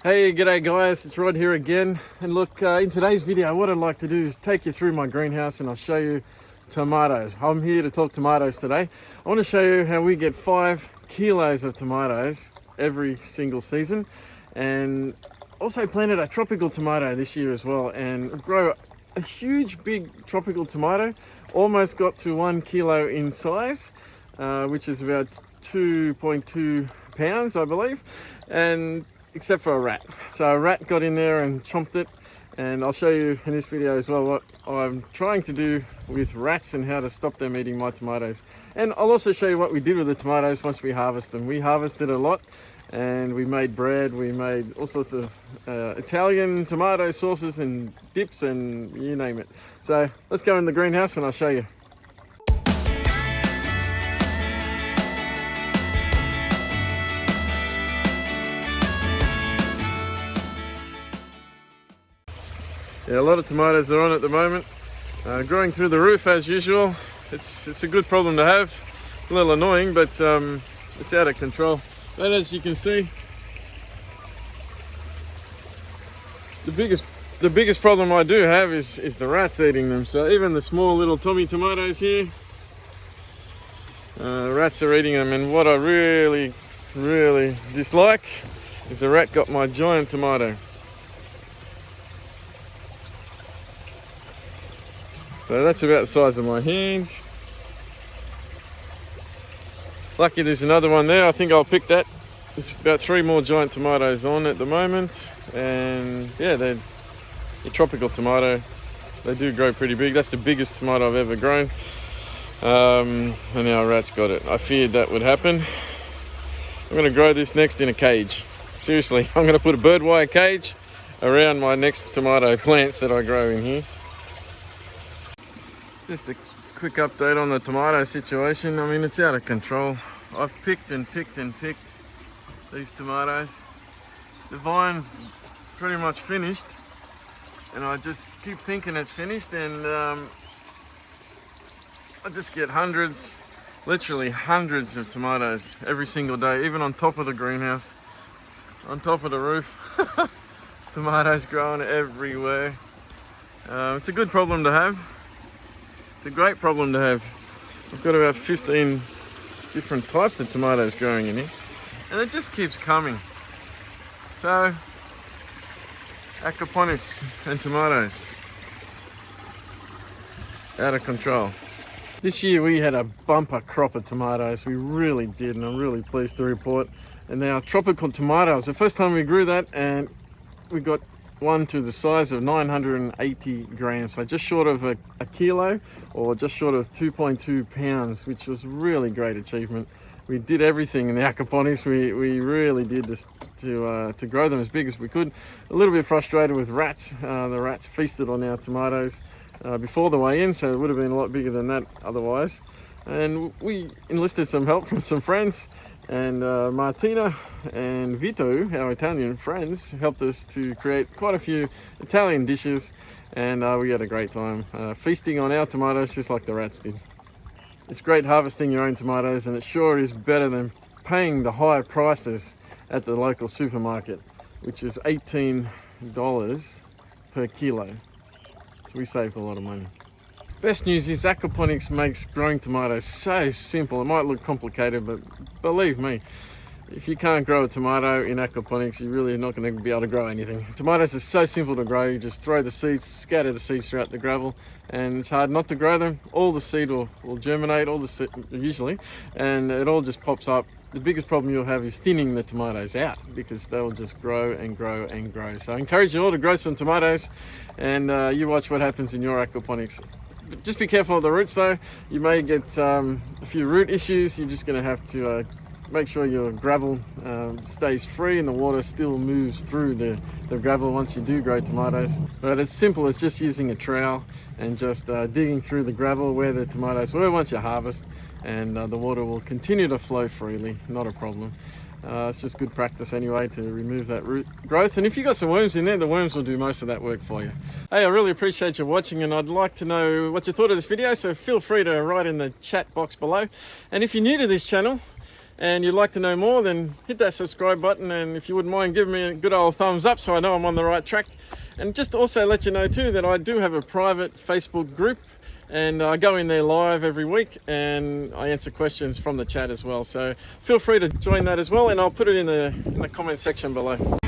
Hey, g'day guys, it's Rod here again. And look, in today's video, what I'd like to do is take you through my greenhouse and I'll show you tomatoes. I'm here to talk tomatoes today. I want to show you how we get 5 kilos of tomatoes every single season, and also planted a tropical tomato this year as well, and grow a huge big tropical tomato. Almost got to 1 kilo in size, which is about 2.2 pounds, I believe, and except for a rat. So a rat got in there and chomped it, and I'll show you in this video as well what I'm trying to do with rats and how to stop them eating my tomatoes. And I'll also show you what we did with the tomatoes once we harvest them. We harvested a lot and we made bread, we made all sorts of Italian tomato sauces and dips and you name it. So let's go in the greenhouse and I'll show you. Yeah, a lot of tomatoes are on at the moment, growing through the roof as usual. It's a good problem to have. It's a little annoying, but it's out of control. But as you can see, the biggest problem I do have is the rats eating them. So even the small little Tommy tomatoes here, rats are eating them. And what I really dislike is the rat got my giant tomato. So that's about the size of my hand. Lucky there's another one there. I think I'll pick that. There's about 3 more giant tomatoes on at the moment. And yeah, they're a tropical tomato. They do grow pretty big. That's the biggest tomato I've ever grown. And now a rat's got it. I feared that would happen. I'm gonna grow this next in a cage. Seriously, I'm gonna put a bird wire cage around my next tomato plants that I grow in here. Just a quick update on the tomato situation. I mean, it's out of control. I've picked and picked and picked these tomatoes. The vine's pretty much finished, and I just keep thinking it's finished, and I just get hundreds, literally hundreds of tomatoes every single day, even on top of the greenhouse, on top of the roof. Tomatoes growing everywhere. It's a good problem to have. It's a great problem to have. I've got about 15 different types of tomatoes growing in here, and it just keeps coming. So, aquaponics and tomatoes, out of control. This year we had a bumper crop of tomatoes, we really did, and I'm really pleased to report. And now tropical tomatoes, the first time we grew that, and we got one to the size of 980 grams, so just short of a kilo, or just short of 2.2 pounds, which was really great achievement. We did everything in the aquaponics. We really did this to grow them as big as we could. A little bit frustrated with rats. The rats feasted on our tomatoes before the weigh in, so it would have been a lot bigger than that otherwise. And we enlisted some help from some friends, and Martina and Vito, our Italian friends, helped us to create quite a few Italian dishes, and we had a great time feasting on our tomatoes just like the rats did. It's great harvesting your own tomatoes, and it sure is better than paying the higher prices at the local supermarket, which is $18 per kilo. So we saved a lot of money. Best news is Aquaponics makes growing tomatoes so simple. It might look complicated, but believe me, if you can't grow a tomato in aquaponics, you're really not going to be able to grow anything. Tomatoes are so simple to grow. You just throw the seeds, scatter the seeds throughout the gravel, and it's hard not to grow them. All the seed will germinate, usually, and it all just pops up. The biggest problem you'll have is thinning the tomatoes out, because they'll just grow and grow and grow. So I encourage you all to grow some tomatoes, and you watch what happens in your aquaponics. But just be careful of the roots though. You may get a few root issues. You're just going to have to make sure your gravel stays free and the water still moves through the gravel once you do grow tomatoes. But it's simple as just using a trowel and just digging through the gravel where the tomatoes were once you harvest, and the water will continue to flow freely, not a problem. It's just good practice anyway to remove that root growth. And if you've got some worms in there, the worms will do most of that work for you. Hey, I really appreciate you watching, and I'd like to know what you thought of this video, so feel free to write in the chat box below. And if you're new to this channel, and you'd like to know more, then hit that subscribe button, and if you wouldn't mind, give me a good old thumbs up so I know I'm on the right track. And just to also let you know too that I do have a private Facebook group, and I go in there live every week and I answer questions from the chat as well, so feel free to join that as well, and I'll put it in the comment section below.